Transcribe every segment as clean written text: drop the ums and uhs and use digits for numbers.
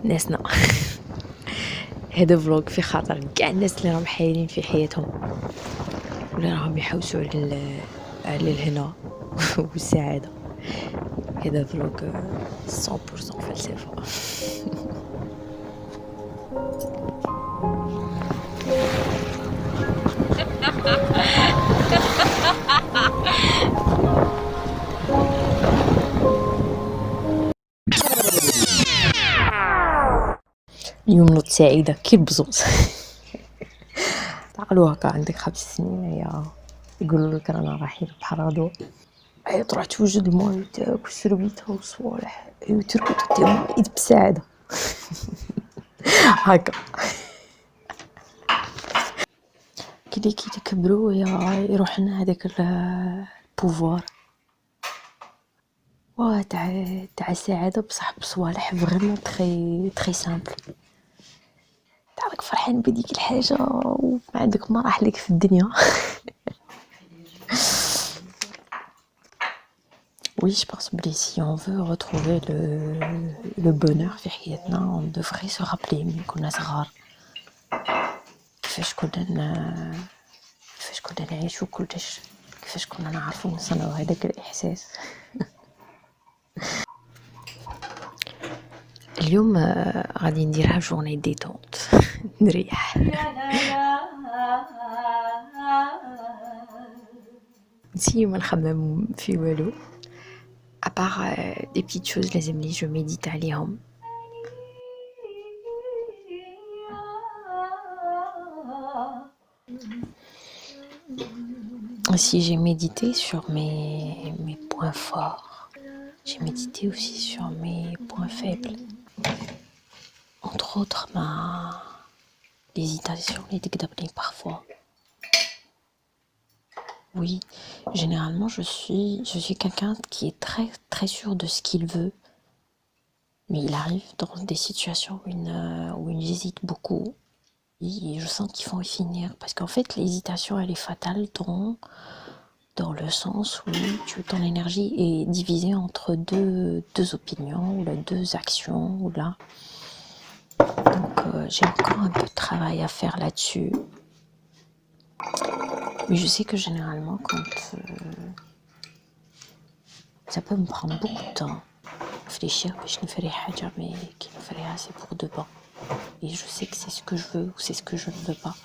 ناسنا. هذا فلوق في خاطر كاع الناس اللي راهم حايرين في حياتهم ولا راهم يحوسوا على الهنا والسعاده. هذا فلوق 100% فلسفه. اليوم نوض سعيده كي البزوز. تعقلوا هكا عندك 5 سنين يا يقولوا لك رانا رايحين البحر غدوه، اي تروح توجد الماء تاعك وسربيتها وصوالح وتركض تديهم ايد بسعاده. هكا كي تكبروا يروح لنا هذاك البوفوار تاع السعاده بصح بصوالح فريمون تري سامبل. تعرف فرحان بديك الحاجه وما عندك ما راح لك في الدنيا. Oui, je pense que si on veut retrouver le bonheur في حياتنا on devrait se rappeler من كنا صغار كيفاش كنا نعيشوا كلش، كيفاش كنا نعرفوا نصنعوا هذاك الإحساس. اليوم غادي نديرها جورني ديتونت. نريح نسيو ما نخمم في والو à part des petites choses لازمني je médite عليهم. Si j'ai médité sur mes points forts, j'ai médité aussi sur mes points faibles. Entre autres, l'hésitation, les décdablis parfois. Oui, généralement, je suis quelqu'un qui est très, très sûr de ce qu'il veut. Mais il arrive dans des situations où il hésite beaucoup. Et je sens qu'il faut y finir. Parce qu'en fait, l'hésitation, elle est fatale dans le sens où ton énergie est divisée entre deux opinions, ou là, deux actions, ou là. Donc, j'ai encore un peu de travail à faire là-dessus. Mais je sais que généralement, quand ça peut me prendre beaucoup de temps réfléchir, je ne ferai pas, mais qui me ferait assez pour de bon. Et je sais que c'est ce que je veux ou c'est ce que je ne veux pas.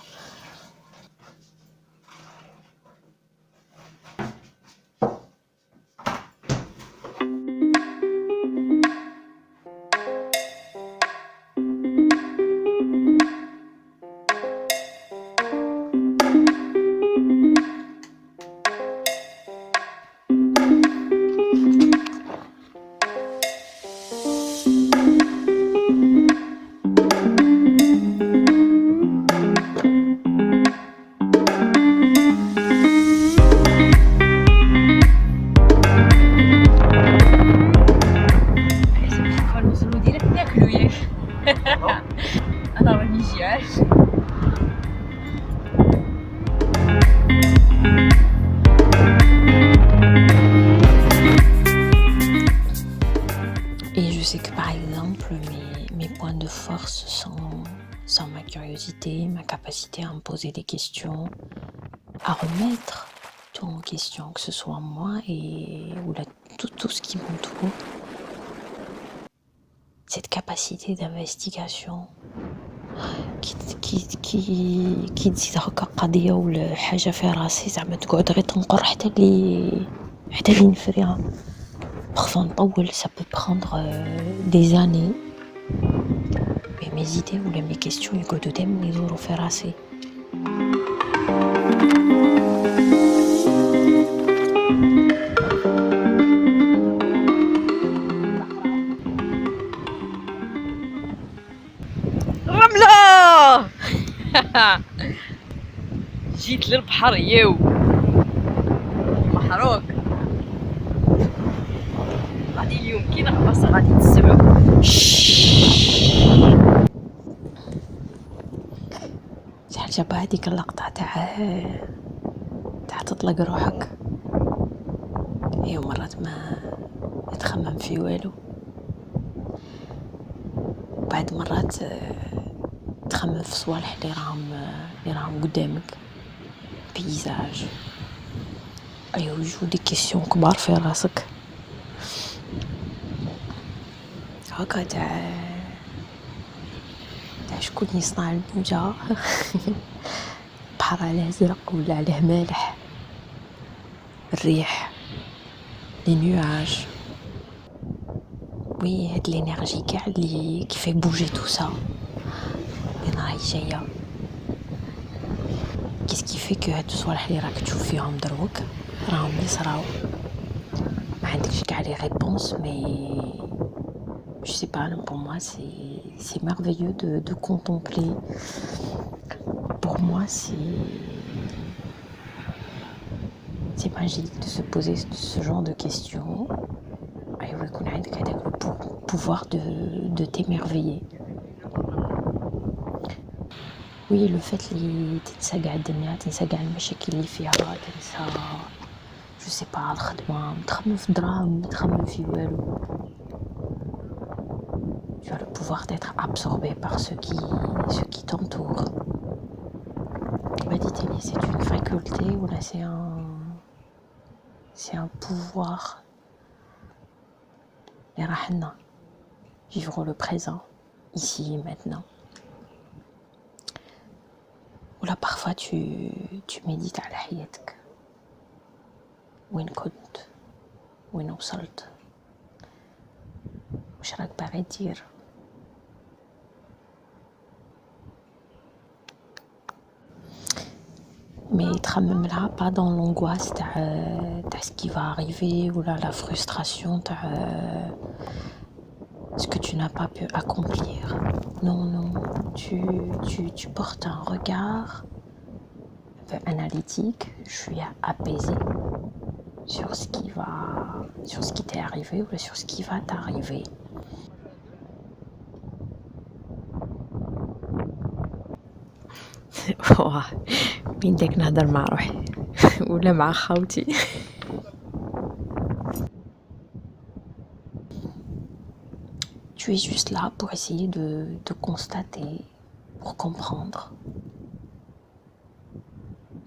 أنا راني جيعان. Et je sais que par exemple mes points de force sont ma curiosité, ma capacité à me poser des questions, à remettre tout en question, que ce soit moi ou tout ce qui m'entoure. Cette capacité d'investigation كي تزيد هكا قضيه ولا حاجه في راسي زعما تقعد غير تنقر حتى اللي نفريها parfois نطول. Ça peut prendre des années mais mes idées ou mes questions يقعدوا دائما يدوروا في راسي. رملة. جيت للبحر ياو محروق. غادي اليوم كي نغطس غادي تسمعوا شحال جابها هذيك اللقطة تاع تطلق روحك. ايوا مرات ما تخمم في والو بعد بعض مرات تخمم في صوالح اللي راهم قدامك بيزاج ايوا يجو دي كيسيون كبار في راسك هكا تاع شكون يصنع الموجة بحر عليه زرق ولا عليه مالح الريح لي نواج وي هاد لينيرجي كاع اللي كيفاش بوجي تو سا اللي راهي جايه كيس كيفي كو هاد الصوالح اللي راك تشوف فيهم دروك راهم يصراو ما عندكش كاع لي ريبونس مي je sais pas, pour moi c'est merveilleux de contempler. Pour moi c'est magique de se poser ce genre de questions. أيوا يكون عندك هذاك le pouvoir de t'émerveiller. Oui, le fait اللي تنسى كاع الدنيا تنسى كاع المشاكل اللي فيها تنسى je sais pas الخدمة تخمم في الدراهم تخمم في والو. Tu as le pouvoir d'être absorbé par ce qui t'entoure. Dites-lui, c'est une faculté ou là c'est un pouvoir. Et rahna, vivre le présent, ici et maintenant. Ou là parfois tu médites على حياتك. وين كنت؟ وين وصلت؟ واش راك باغي دير؟ mais تخمم لها pas dans l'angoisse تاع ce qui va arriver ou la frustration تاع ce que tu n'as pas pu accomplir. Non, tu portes un regard un peu analytique, je suis apaisée sur ce qui t'est arrivé ou sur ce qui va t'arriver. وين داك نهضر مع روحي ولا مع خاوتي. Tu es juste là pour essayer de constater, pour comprendre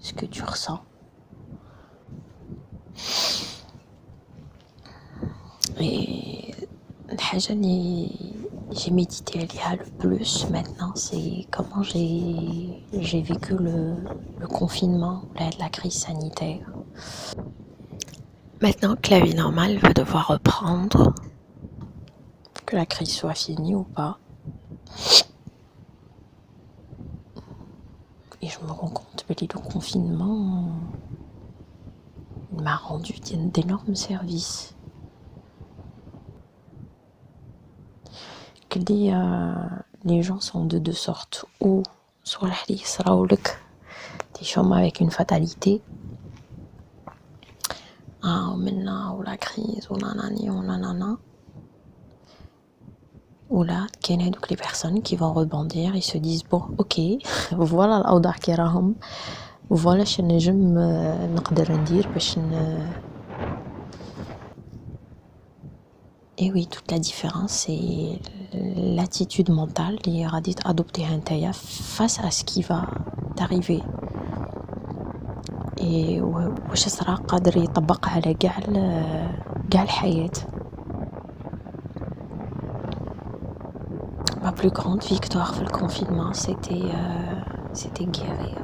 ce que tu ressens. Et الحاجة اللي j'ai médité عليها le plus maintenant, c'est comment j'ai vécu le confinement, la crise sanitaire. Maintenant que la vie normale va devoir reprendre, que la crise soit finie ou pas, et je me rends compte que le confinement m'a rendu d'énormes services. Les gens sont de deux sortes, ou soit les sraoulek des chambres avec une fatalité, ou maintenant ou la crise ou nanani ou nanana, ou là qu'il y a donc les personnes qui vont rebondir, ils se disent bon ok voilà l'awda qui راهم voilà je نجم نقدر ندير باش Et oui, toute la différence, c'est l'attitude mentale اللي غادي تادوبتيها نتايا face à ce qui va t'arriver. Et واش صرا قادر يطبقها على كاع الحياة. Ma plus grande victoire في le confinement, c'était guérir.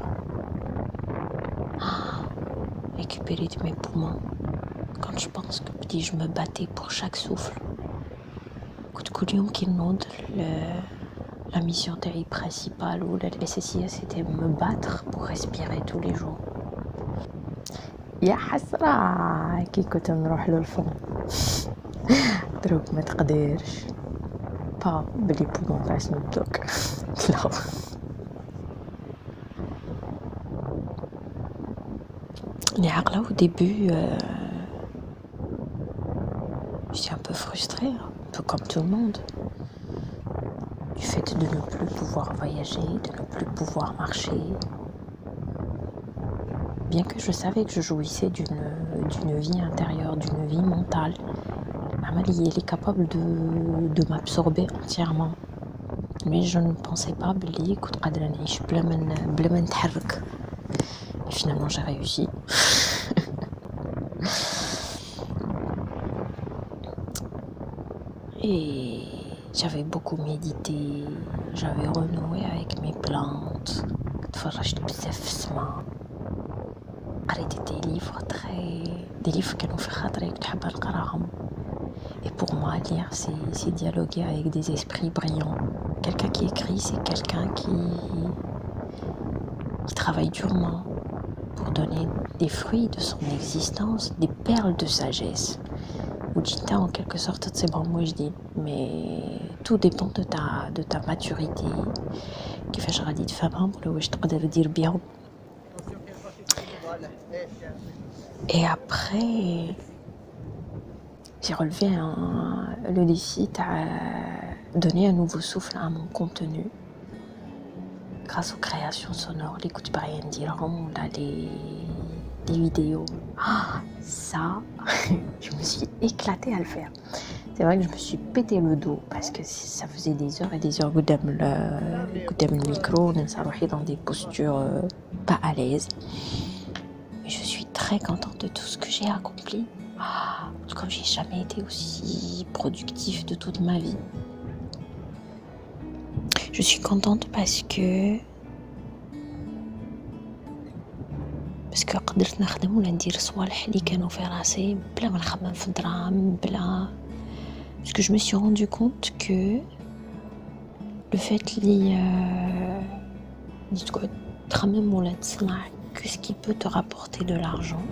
Récupérer de mes poumons. Quand je pense que petit je me battais pour chaque souffle. كل يوم كي نوض la mission principale ou la SSIS c'était me battre pour respirer tous les jours. يا حسرة كي كنت نروح للفون دروك ما تقدرش با بلي بومون فاش نبدوك لا. Les عقلة au début j'étais un peu frustrée, un peu comme tout le monde, du fait de ne plus pouvoir voyager, de ne plus pouvoir marcher. Bien que je savais que je jouissais d'une vie intérieure, d'une vie mentale, elle est capable de m'absorber entièrement. Mais je ne pensais pas بلي كنت قادرة نعيش بلا ما نتحرك. Et finalement j'ai réussi. Et j'avais beaucoup médité, j'avais renoué avec mes plantes, تفرجت بزاف في السما، قريت des livres كانوا في خاطري كنت حابة نقراهم. Et pour moi, lire, c'est dialoguer avec des esprits brillants. Quelqu'un qui écrit, c'est quelqu'un qui travaille durement pour donner des fruits de son existence, des perles de sagesse. Ou Jinta, en quelque sorte, c'est bon, moi je dis, mais tout dépend de ta maturité. كيفاش غادي تفهمهم ولا واش تقدر دير بيهم. Et après, j'ai relevé le défi de donner un nouveau souffle à mon contenu grâce aux créations sonores, l'écoute Brian Diron, là, les vidéos. Ah, ça, je me suis éclatée à le faire. C'est vrai que je me suis pété le dos parce que ça faisait des heures et des heures que le micro, on s'arrêtait dans des postures pas à l'aise. Mais je suis très contente de tout ce que j'ai accompli. Comme j'ai jamais été aussi productive de toute ma vie. Je suis contente parce que قدرت نخدم ولا ندير صوالح اللي كانوا في راسي بلا ما نخمم في الدراهم بلا. Parce que je me suis rendu compte que le fait اللي تقعد تخمم ولا تصنع que ce qui peut te rapporter de l'argent,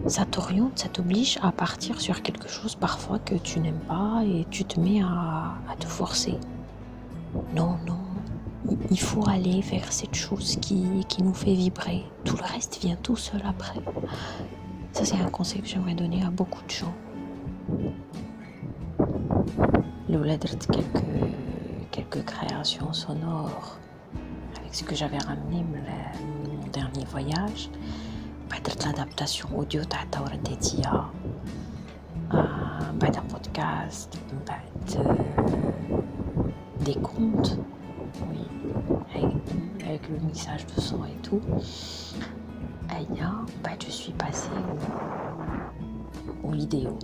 ça t'oriente, ça t'oblige à partir sur quelque chose parfois que tu n'aimes pas et tu te mets à te forcer. Non, il faut aller vers cette chose qui nous fait vibrer. Tout le reste vient tout seul après. Ça, c'est un conseil que j'aimerais donner à beaucoup de gens. Lola درت quelques créations sonores avec ce que j'avais ramené mon dernier voyage. درت l'adaptation audio تاع الدورة الذاتية، بعد un podcast، بعد des contes, oui, avec le mixage de son et tout. Et là, je suis passée aux vidéos.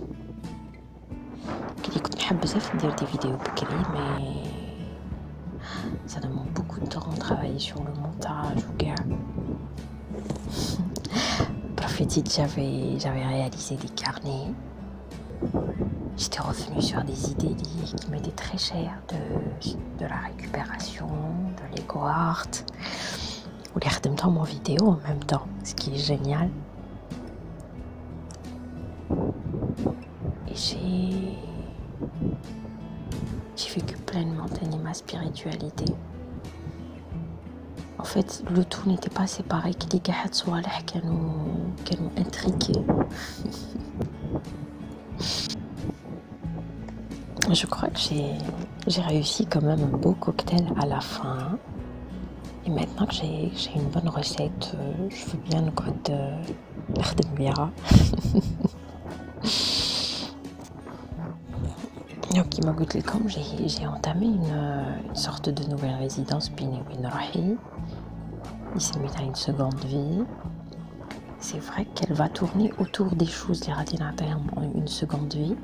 كنت نحب بزاف ندير des vidéos بكري, mais ça demande beaucoup de temps de travailler sur le montage ou gars. Prophétique, j'avais réalisé des carnets. J'étais revenue sur des idées qui m'étaient très chères de la récupération, de l'ego art, ou les redemtants en vidéo en même temps, ce qui est génial. Et j'ai vécu pleinement ma spiritualité. En fait, le tout n'était pas séparé, qu'il y ait des صوالح كانوا intriqués. Je crois que j'ai réussi quand même un beau cocktail à la fin. Et maintenant que j'ai une bonne recette, je veux bien نقعد نخدم بيها. Donc, comme j'ai entamé une sorte de nouvelle résidence, il s'est mis à une seconde vie. C'est vrai qu'elle va tourner autour des choses, une seconde vie.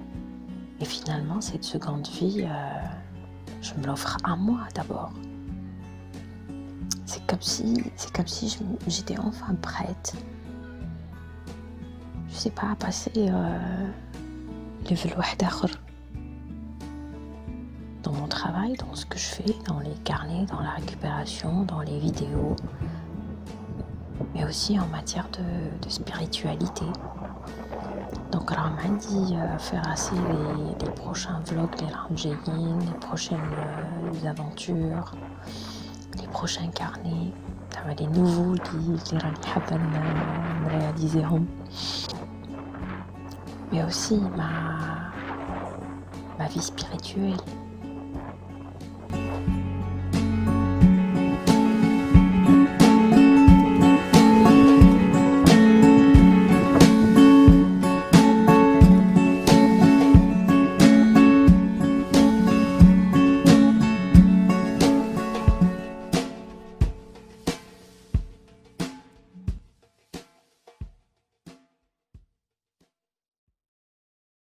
Et finalement, cette seconde vie, je me l'offre à moi d'abord. C'est comme si j'étais enfin prête. Je sais pas, à passer level واحد آخر. Dans mon travail, dans ce que je fais, dans les carnets, dans la récupération, dans les vidéos, mais aussi en matière de spiritualité. Donc Rahman dit faire assez les prochains vlogs, les ramjayin, les prochaines aventures, les prochains carnets, les nouveaux qui rani حابة نرياليزيهم. Mais aussi ma vie spirituelle.